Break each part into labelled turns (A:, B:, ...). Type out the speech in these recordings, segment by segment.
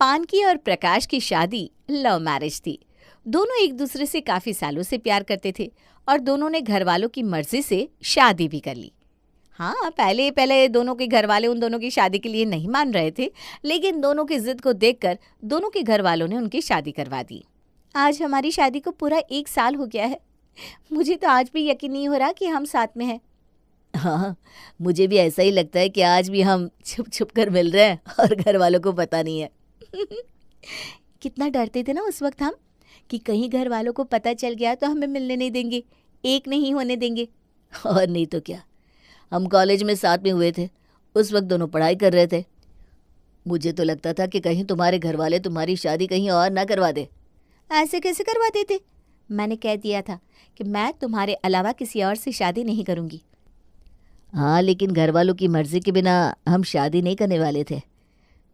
A: पानकी और प्रकाश की शादी लव मैरिज थी। दोनों एक दूसरे से काफी सालों से प्यार करते थे और दोनों ने घर वालों की मर्जी से शादी भी कर ली। हाँ, पहले पहले दोनों के घर वाले उन दोनों की शादी के लिए नहीं मान रहे थे, लेकिन दोनों की जिद को देखकर दोनों के घर वालों ने उनकी शादी करवा दी। आज हमारी शादी को पूरा 1 साल हो गया है। मुझे तो आज भी यकीन नहीं हो रहा कि हम साथ में हैं।
B: हाँ, मुझे भी ऐसा ही लगता है कि आज भी हम छुप छुप कर मिल रहे हैं और घर वालों को पता नहीं है।
A: कितना डरते थे ना उस वक्त हम कि कहीं घर वालों को पता चल गया तो हमें मिलने नहीं देंगे, एक नहीं होने देंगे।
B: और नहीं तो क्या, हम कॉलेज में साथ में हुए थे। उस वक्त दोनों पढ़ाई कर रहे थे। मुझे तो लगता था कि कहीं तुम्हारे घर वाले तुम्हारी शादी कहीं और ना करवा दे।
A: ऐसे कैसे करवा देते? मैंने कह दिया था कि मैं तुम्हारे अलावा किसी और से शादी नहीं करूंगी।
B: हाँ, लेकिन घर वालों की मर्जी के बिना हम शादी नहीं करने वाले थे।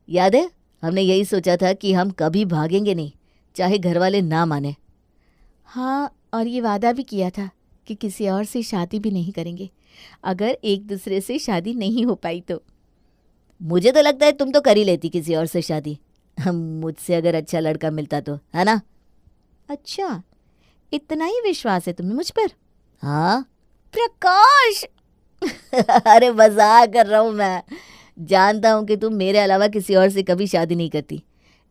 B: याद है, हमने यही सोचा था कि हम कभी भागेंगे नहीं, चाहे घर वाले ना माने।
A: हाँ, और ये वादा भी किया था कि किसी और से शादी भी नहीं करेंगे अगर एक दूसरे से शादी नहीं हो पाई तो।
B: मुझे तो लगता है तुम तो कर ही लेती किसी और से शादी, मुझसे अगर अच्छा लड़का मिलता तो, है ना?
A: अच्छा, इतना ही विश्वास है तुम्हें मुझ पर?
B: हाँ।
A: प्रकाश!
B: अरे मजाक कर रहा हूँ मैं। जानता हूँ कि तुम मेरे अलावा किसी और से कभी शादी नहीं करती,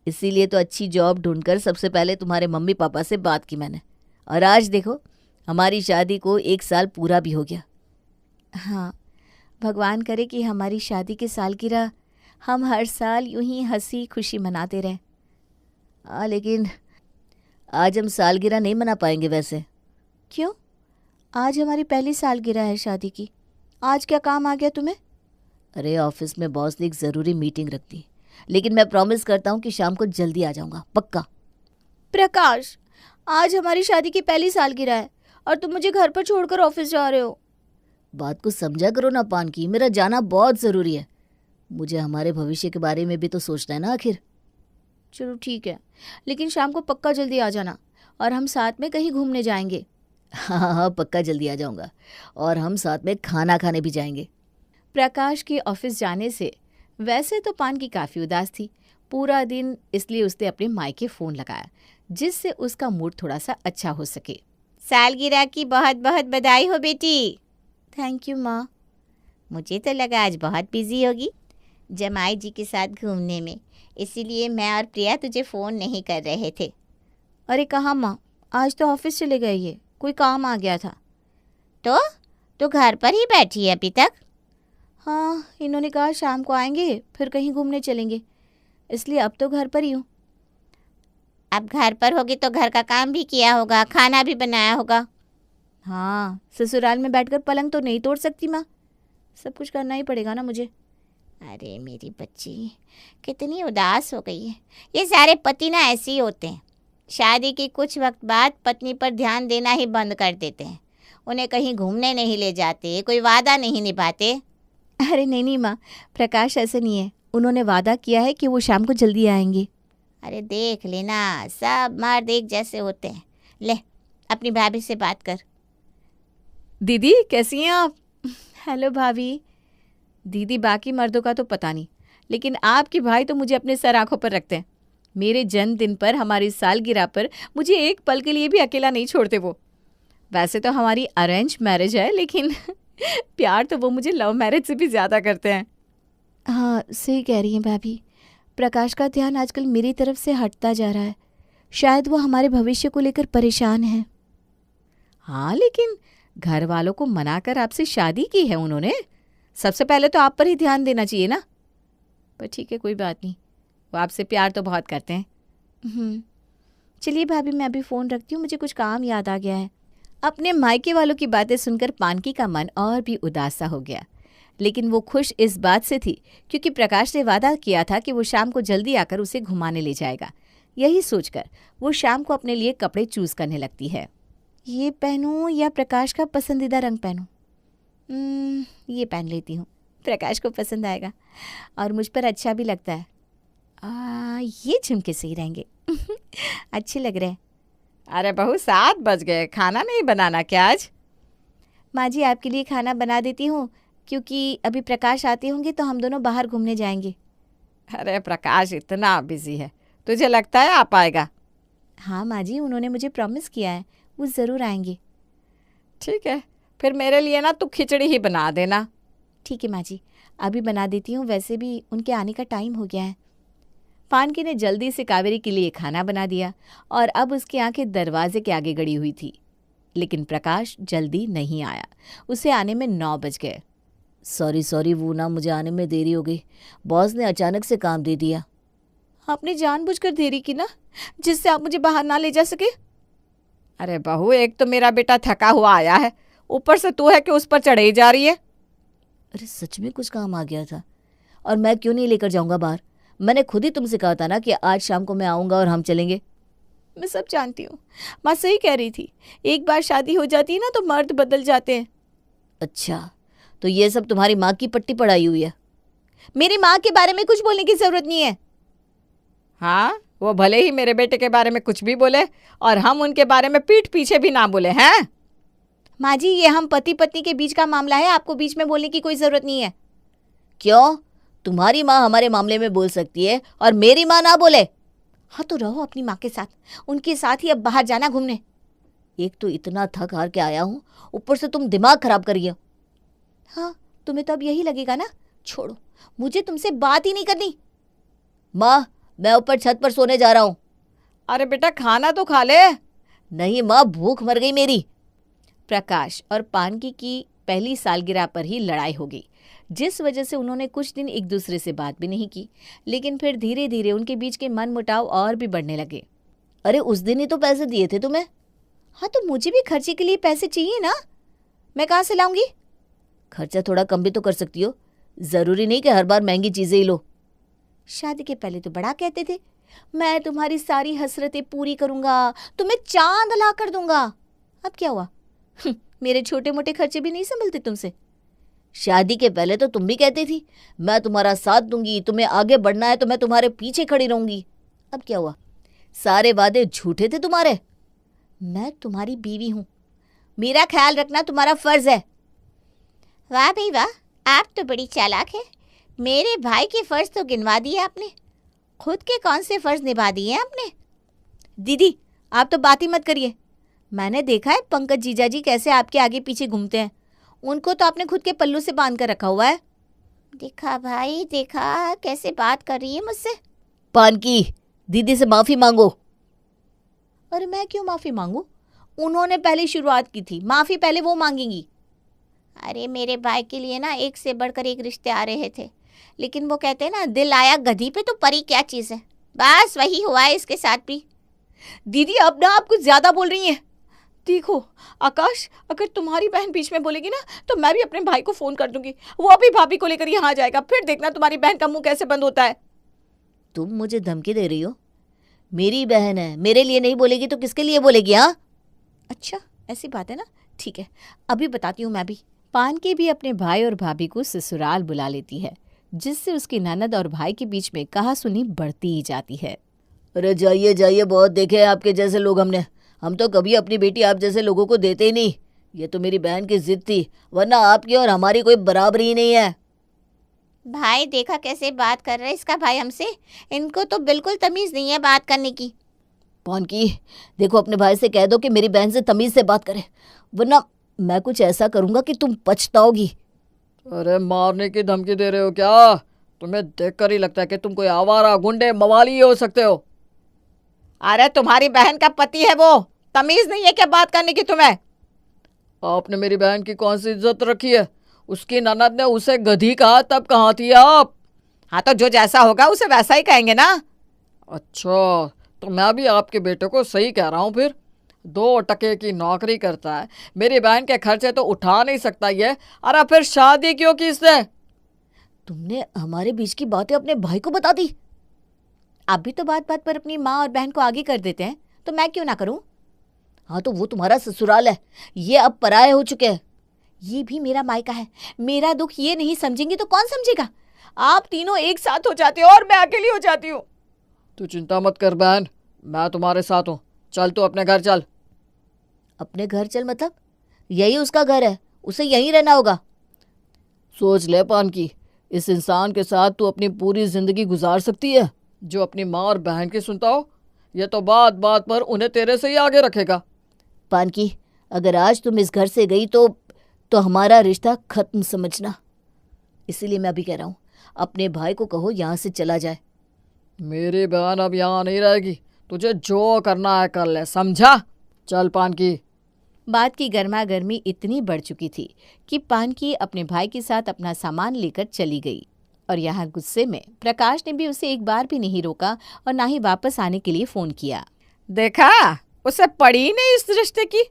B: इसीलिए तो अच्छी जॉब ढूंढकर सबसे पहले तुम्हारे मम्मी पापा से बात की मैंने। और आज देखो, हमारी शादी को 1 साल पूरा भी हो गया।
A: हाँ, भगवान करे कि हमारी शादी की सालगिरह हम हर साल यूं ही हंसी खुशी मनाते रहें।
B: हाँ, लेकिन आज हम सालगिरह नहीं मना पाएंगे वैसे।
A: क्यों? आज हमारी पहली सालगिरह है शादी की। आज क्या काम आ गया तुम्हें?
B: अरे, ऑफिस में बॉस ने एक ज़रूरी मीटिंग रख दी, लेकिन मैं प्रॉमिस करता हूँ कि शाम को जल्दी आ जाऊँगा, पक्का।
A: प्रकाश, आज हमारी शादी की पहली सालगिरह है और तुम मुझे घर पर छोड़कर ऑफिस जा रहे हो।
B: बात को समझा करो ना पानकी, मेरा जाना बहुत ज़रूरी है। मुझे हमारे भविष्य के बारे में भी तो सोचना है ना आखिर।
A: चलो ठीक है, लेकिन शाम को पक्का जल्दी आ जाना और हम साथ में कहीं घूमने जाएंगे।
B: हाँ हाँ, पक्का जल्दी आ जाऊँगा और हम साथ में खाना खाने भी जाएंगे।
A: प्रकाश के ऑफिस जाने से वैसे तो पानकी काफ़ी उदास थी पूरा दिन, इसलिए उसने अपने मायके फ़ोन लगाया जिससे उसका मूड थोड़ा सा अच्छा हो सके। सालगिरह की बहुत बहुत बधाई हो बेटी। थैंक यू माँ। मुझे तो लगा आज बहुत बिजी होगी जमाई जी के साथ घूमने में, इसीलिए मैं और प्रिया तुझे फ़ोन नहीं कर रहे थे। अरे कहाँ माँ, आज तो ऑफिस चले गए, ये कोई काम आ गया था। तो घर पर ही बैठी है अभी तक? हाँ, इन्होंने कहा शाम को आएंगे फिर कहीं घूमने चलेंगे, इसलिए अब तो घर पर ही हूँ। अब घर पर होगी तो घर का काम भी किया होगा, खाना भी बनाया होगा। हाँ, ससुराल में बैठकर पलंग तो नहीं तोड़ सकती माँ, सब कुछ करना ही पड़ेगा ना मुझे। अरे मेरी बच्ची कितनी उदास हो गई है। ये सारे पति ना ऐसे ही होते हैं, शादी के कुछ वक्त बाद पत्नी पर ध्यान देना ही बंद कर देते हैं, उन्हें कहीं घूमने नहीं ले जाते, कोई वादा नहीं निभाते। अरे नहीं माँ, प्रकाश ऐसे नहीं है, उन्होंने वादा किया है कि वो शाम को जल्दी आएंगे। अरे देख लेना, सब मर्द एक जैसे होते हैं। ले अपनी भाभी से बात कर। दीदी कैसी हैं आप? हेलो भाभी। दीदी बाकी मर्दों का तो पता नहीं, लेकिन आपके भाई तो मुझे अपने सर आंखों पर रखते हैं। मेरे जन्मदिन पर, हमारी सालगिरह पर मुझे एक पल के लिए भी अकेला नहीं छोड़ते वो। वैसे तो हमारी अरेंज मैरिज है, लेकिन प्यार तो वो मुझे लव मैरिज से भी ज़्यादा करते हैं। हाँ, सही कह रही हैं भाभी, प्रकाश का ध्यान आजकल मेरी तरफ से हटता जा रहा है, शायद वो हमारे भविष्य को लेकर परेशान है। हाँ, लेकिन घर वालों को मनाकर आपसे शादी की है उन्होंने, सबसे पहले तो आप पर ही ध्यान देना चाहिए ना। पर ठीक है, कोई बात नहीं, वो आपसे प्यार तो बहुत करते हैं। चलिए भाभी, मैं अभी फ़ोन रखती हूँ, मुझे कुछ काम याद आ गया है। अपने मायके वालों की बातें सुनकर पानकी का मन और भी उदास सा हो गया, लेकिन वो खुश इस बात से थी क्योंकि प्रकाश ने वादा किया था कि वो शाम को जल्दी आकर उसे घुमाने ले जाएगा। यही सोचकर वो शाम को अपने लिए कपड़े चूज़ करने लगती है। ये पहनूं या प्रकाश का पसंदीदा रंग पहनूं? ये पहन लेती हूँ, प्रकाश को पसंद आएगा और मुझ पर अच्छा भी लगता है। ये झुमके सही रहेंगे। अच्छे लग रहे हैं। अरे बहू, 7 बज गए, खाना नहीं बनाना क्या आज? माँ जी, आपके लिए खाना बना देती हूँ, क्योंकि अभी प्रकाश आते होंगे तो हम दोनों बाहर घूमने जाएंगे।
C: अरे प्रकाश इतना बिजी है, तुझे लगता है आ पाएगा?
A: हाँ माँ जी, उन्होंने मुझे प्रॉमिस किया है, वो ज़रूर आएंगे।
C: ठीक है, फिर मेरे लिए ना तू खिचड़ी ही बना देना।
A: ठीक है माँ जी, अभी बना देती हूँ, वैसे भी उनके आने का टाइम हो गया है। पानकी ने जल्दी से कावेरी के लिए खाना बना दिया और अब उसकी आंखें दरवाजे के आगे गड़ी हुई थी। लेकिन प्रकाश जल्दी नहीं आया, उसे आने में 9 बज गए।
B: सॉरी वो ना, मुझे आने में देरी हो गई, बॉस ने अचानक से काम दे दिया।
A: आपने जानबूझकर देरी की ना, जिससे आप मुझे बाहर ना ले जा सके।
C: अरे बहू, एक तो मेरा बेटा थका हुआ आया है, ऊपर से तू है कि उस पर चढ़े ही जा रही है।
B: अरे सच में कुछ काम आ गया था, और मैं क्यों नहीं लेकर जाऊंगा बाहर? मैंने खुद ही तुमसे कहा था ना कि आज शाम को मैं आऊंगा और हम चलेंगे।
A: मैं सब जानती हूँ, माँ सही कह रही थी, एक बार शादी हो जाती है ना तो मर्द बदल जाते हैं।
B: अच्छा, तो ये सब तुम्हारी माँ की पट्टी पढ़ाई हुई है?
A: मेरी माँ के बारे में कुछ बोलने की जरूरत नहीं है।
C: हाँ, वो भले ही मेरे बेटे के बारे में कुछ भी बोले और हम उनके बारे में पीठ पीछे भी ना बोले हैं।
A: माँ जी, ये हम पति पत्नी के बीच का मामला है, आपको बीच में बोलने की कोई जरूरत नहीं है।
B: क्यों? तुम्हारी माँ हमारे मामले में बोल सकती है और मेरी माँ ना बोले?
A: हाँ तो रहो अपनी माँ के साथ, उनके साथ ही अब बाहर जाना घूमने।
B: एक तो इतना थक हार के आया हूँ, ऊपर से तुम दिमाग खराब करिए।
A: हाँ, तुम्हें तो अब यही लगेगा ना। छोड़ो, मुझे तुमसे बात ही नहीं करनी।
B: माँ, मैं ऊपर छत पर सोने जा रहा हूँ।
C: अरे बेटा, खाना तो खा ले।
B: नहीं माँ, भूख मर गई मेरी।
A: प्रकाश और पानकी की पहली सालगिरह पर ही लड़ाई हो गई, जिस वजह से उन्होंने कुछ दिन एक दूसरे से बात भी नहीं की। लेकिन फिर धीरे धीरे उनके बीच के मनमुटाव और भी बढ़ने लगे।
B: अरे उस दिन ही तो पैसे दिए थे तुम्हें।
A: हाँ तो मुझे भी खर्चे के लिए पैसे चाहिए ना, मैं कहाँ से लाऊंगी?
B: खर्चा थोड़ा कम भी तो कर सकती हो, जरूरी नहीं कि हर बार महंगी चीजें ही लो।
A: शादी के पहले तो बड़ा कहते थे, मैं तुम्हारी सारी हसरतें पूरी करूंगा, तुम्हें चांद ला कर दूंगा। अब क्या हुआ? मेरे छोटे मोटे खर्चे भी नहीं संभलते तुमसे।
B: शादी के पहले तो तुम भी कहती थी मैं तुम्हारा साथ दूंगी, तुम्हें आगे बढ़ना है तो मैं तुम्हारे पीछे खड़ी रहूंगी। अब क्या हुआ? सारे वादे झूठे थे तुम्हारे।
A: मैं तुम्हारी बीवी हूं, मेरा ख्याल रखना तुम्हारा फर्ज है। वाह भाई वाह, आप तो बड़ी चालाक है। मेरे भाई के फर्ज तो गिनवा दिए आपने, खुद के कौन से फर्ज निभा दिए आपने? दीदी, आप तो बात ही मत करिए। मैंने देखा है पंकज जीजा जी कैसे आपके आगे पीछे घूमते हैं, उनको तो आपने खुद के पल्लू से बांध कर रखा हुआ है। देखा भाई देखा, कैसे बात कर रही है मुझसे।
B: पानकी, दीदी से माफी मांगो।
A: अरे मैं क्यों माफी मांगू? उन्होंने पहले शुरुआत की थी, माफी पहले वो मांगेंगी। अरे मेरे भाई के लिए ना एक से बढ़कर एक रिश्ते आ रहे थे, लेकिन वो कहते हैं ना, दिल आया गधी पे तो परी क्या चीज़ है। बस वही हुआ है इसके साथ भी। दीदी अब ना आप कुछ ज़्यादा बोल रही हैं। देखो आकाश, अगर तुम्हारी बहन बीच में बोलेगी ना तो मैं भी अपने भाई को फ़ोन कर दूंगी, वो अभी भाभी को लेकर यहाँ आ जाएगा, फिर देखना तुम्हारी बहन का मुंह कैसे बंद होता है।
B: तुम मुझे धमकी दे रही हो? मेरी बहन है, मेरे लिए नहीं बोलेगी तो किसके लिए बोलेगी? हाँ
A: अच्छा ऐसी बात है ना, ठीक है अभी बताती हूँ मैं भी। पानकी भी अपने भाई और भाभी को ससुराल बुला लेती है, जिससे उसकी ननद और भाई के बीच में कहासुनी बढ़ती ही जाती है।
B: अरे जाइए जाइए, बहुत देखे हैं आपके जैसे लोग हमने। हम तो कभी अपनी बेटी आप जैसे लोगों को देते ही नहीं। ये तो मेरी बहन की जिद थी, वरना आपकी और हमारी कोई बराबरी ही नहीं है।
A: भाई देखा कैसे बात कर रहे इसका भाई हमसे, इनको तो बिल्कुल तमीज़ नहीं है बात करने की।
B: पानकी, देखो अपने भाई से कह दो कि मेरी बहन से तमीज से बात करे, वरना मैं कुछ ऐसा करूंगा कि तुम पछताओगी।
C: अरे मारने की धमकी दे रहे हो क्या? तुम्हें देखकर ही लगता है कि तुम कोई आवारा गुंडे मवाली हो सकते हो। अरे तुम्हारी बहन का पति है वो, तमीज नहीं है क्या बात करने की तुम्हें? आपने मेरी बहन की कौन सी इज्जत रखी है? उसकी ननद ने उसे गधी कहा तब कहाँ थी आप? हाँ तो जो जैसा होगा उसे वैसा ही कहेंगे ना। अच्छा, तो मैं भी आपके बेटे को सही कह रहा हूँ फिर। 2 टके की नौकरी करता है, मेरी बहन के खर्चे तो उठा नहीं सकता ये, अरे फिर शादी क्यों की इसने?
B: तुमने हमारे बीच की बातें अपने भाई को बता दी।
A: आप भी तो बात बात पर अपनी माँ और बहन को आगे कर देते हैं, तो मैं क्यों ना करूं?
B: हाँ तो वो तुम्हारा ससुराल है, ये अब पराये हो चुके हैं।
A: ये भी मेरा मायका है, मेरा दुख ये नहीं समझेंगे तो कौन समझेगा? आप तीनों एक साथ हो जाते हो और मैं अकेली हो जाती हूँ।
C: तू चिंता मत कर बहन, मैं तुम्हारे साथ हूँ। चल तू अपने घर चल।
B: अपने घर चल मतलब? यही उसका घर है, उसे यहीं रहना होगा।
C: सोच ले पानकी, इस इंसान के साथ तू अपनी पूरी जिंदगी गुजार सकती है जो अपनी माँ और बहन की सुनता हो? ये तो बात बात पर उन्हें तेरे से ही आगे रखेगा।
B: पानकी, अगर आज तुम इस घर से गई तो हमारा रिश्ता खत्म समझना। इसीलिए मैं अभी कह रहा हूँ, अपने भाई को कहो यहाँ से चला जाए।
C: मेरी बहन अब यहाँ नहीं रहेगी, तुझे जो करना है कर ले, समझा? चल पानकी।
A: बात की गर्मा गर्मी इतनी बढ़ चुकी थी कि पानकी अपने भाई के साथ अपना सामान लेकर चली गई और यहाँ गुस्से में प्रकाश ने भी उसे एक बार भी नहीं रोका और ना ही वापस आने के लिए फोन किया। देखा, उसे पड़ी ही नहीं इस रिश्ते की।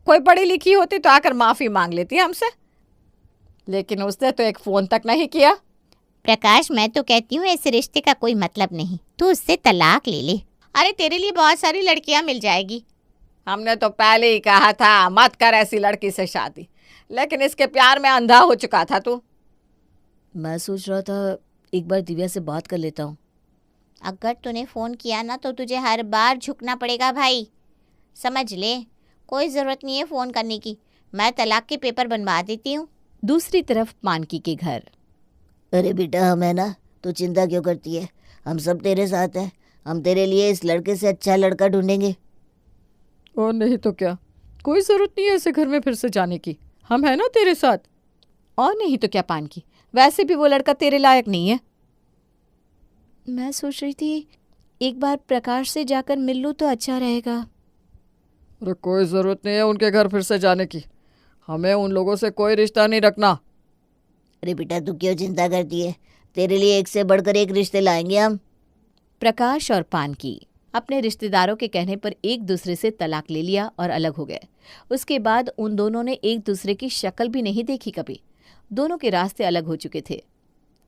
A: कोई पढ़ी लिखी होती तो आकर माफी मांग लेती हमसे, लेकिन उसने तो एक फोन तक नहीं किया।
D: प्रकाश, मैं तो कहती हूँ इस रिश्ते का कोई मतलब नहीं, तू उससे तलाक ले ले। अरे तेरे लिए बहुत सारी लड़कियां मिल जाएगी।
A: हमने तो पहले ही कहा था मत कर ऐसी लड़की से शादी, लेकिन इसके प्यार में अंधा हो चुका था तू।
B: मैं सोच रहा था एक बार दिव्या से बात कर लेता हूँ।
D: अगर तूने फ़ोन किया ना तो तुझे हर बार झुकना पड़ेगा भाई, समझ ले। कोई ज़रूरत नहीं है फ़ोन करने की, मैं तलाक के पेपर बनवा देती हूँ।
A: दूसरी तरफ पानकी के घर।
B: अरे बेटा, हम है ना, तू चिंता क्यों करती है? हम सब तेरे साथ हैं। हम तेरे लिए इस लड़के से अच्छा लड़का ढूंढेंगे।
C: और नहीं तो क्या, कोई जरूरत नहीं है ऐसे घर में फिर से जाने की, हम है ना तेरे साथ।
A: और नहीं तो क्या पानकी, वैसे भी वो लड़का तेरे लायक नहीं है। मैं सोच रही थी एक बार प्रकाश से जाकर मिल लूँ तो अच्छा रहेगा।
C: अरे कोई ज़रूरत नहीं है उनके घर फिर से जाने की, हमें उन लोगों से कोई रिश्ता नहीं रखना।
B: अरे बेटा, तू क्यों चिंता करती है? तेरे लिए एक से बढ़कर एक रिश्ते लाएंगे हम।
A: प्रकाश और पानकी अपने रिश्तेदारों के कहने पर एक दूसरे से तलाक ले लिया और अलग हो गए। उसके बाद उन दोनों ने एक दूसरे की शक्ल भी नहीं देखी कभी। दोनों के रास्ते अलग हो चुके थे।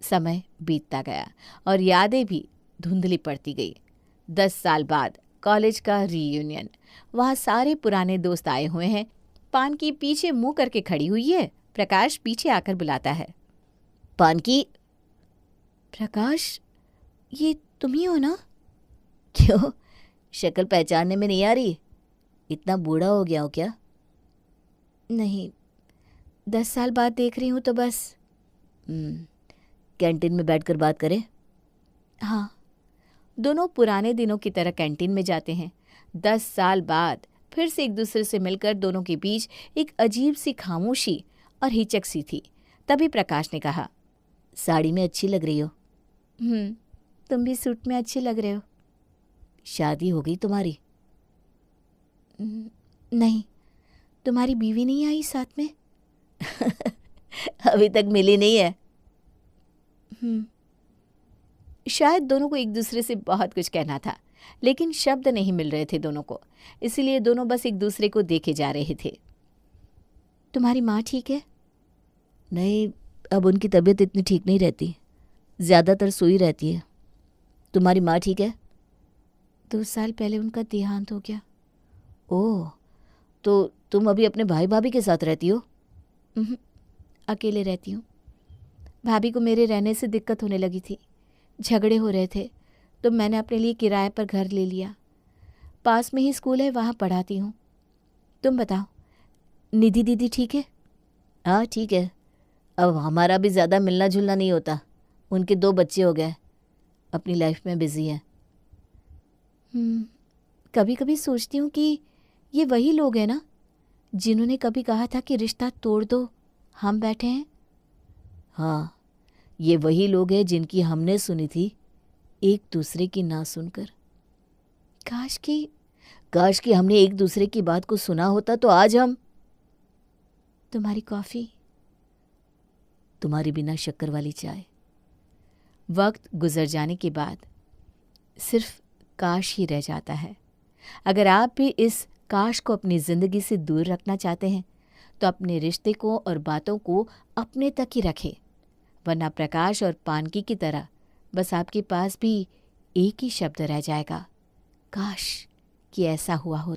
A: समय बीतता गया और यादें भी धुंधली पड़ती गई। 10 साल बाद कॉलेज का रीयूनियन। वहाँ सारे पुराने दोस्त आए हुए हैं। पानकी पीछे मुंह करके खड़ी हुई है। प्रकाश पीछे आकर बुलाता है।
B: पानकी।
A: प्रकाश, ये तुम ही हो ना?
B: क्यों, शक्ल पहचानने में नहीं आ रही? इतना बूढ़ा हो गया हो क्या?
A: नहीं, 10 साल बाद देख रही हूँ तो बस।
B: कैंटीन में बैठकर बात करें?
A: हाँ, दोनों पुराने दिनों की तरह कैंटीन में जाते हैं। 10 साल बाद फिर से एक दूसरे से मिलकर दोनों के बीच एक अजीब सी खामोशी और हिचक सी थी। तभी प्रकाश ने कहा,
B: साड़ी में अच्छी लग रही हो।
A: तुम भी सूट में अच्छी लग रहे हो।
B: शादी हो गई तुम्हारी?
A: नहीं, तुम्हारी बीवी नहीं आई साथ में?
B: अभी तक मिली नहीं है।
A: शायद दोनों को एक दूसरे से बहुत कुछ कहना था, लेकिन शब्द नहीं मिल रहे थे दोनों को। इसलिए दोनों बस एक दूसरे को देखे जा रहे थे। तुम्हारी माँ ठीक है?
B: नहीं, अब उनकी तबीयत इतनी ठीक नहीं रहती, ज़्यादातर सोई रहती है। तुम्हारी माँ ठीक है?
A: 2 साल पहले उनका देहांत हो गया।
B: ओह, तो तुम अभी अपने भाई भाभी के साथ रहती हो?
A: अकेले रहती हूँ। भाभी को मेरे रहने से दिक्कत होने लगी थी, झगड़े हो रहे थे, तो मैंने अपने लिए किराए पर घर ले लिया। पास में ही स्कूल है, वहाँ पढ़ाती हूँ। तुम बताओ, निधि दीदी ठीक है?
B: हाँ ठीक है। अब हमारा भी ज़्यादा मिलना जुलना नहीं होता। उनके 2 बच्चे हो गए, अपनी लाइफ में बिजी हैं।
A: कभी कभी सोचती हूँ कि ये वही लोग हैं ना जिन्होंने कभी कहा था कि रिश्ता तोड़ दो, हम बैठे हैं।
B: हाँ, ये वही लोग हैं जिनकी हमने सुनी थी एक दूसरे की ना सुनकर। काश कि हमने एक दूसरे की बात को सुना होता तो आज हम।
A: तुम्हारी कॉफ़ी,
B: तुम्हारी बिना शक्कर वाली चाय।
A: वक्त गुजर जाने के बाद सिर्फ काश ही रह जाता है। अगर आप भी इस काश को अपनी ज़िंदगी से दूर रखना चाहते हैं तो अपने रिश्ते को और बातों को अपने तक ही रखें, वरना प्रकाश और पानकी की तरह बस आपके पास भी एक ही शब्द रह जाएगा, काश कि ऐसा हुआ होता।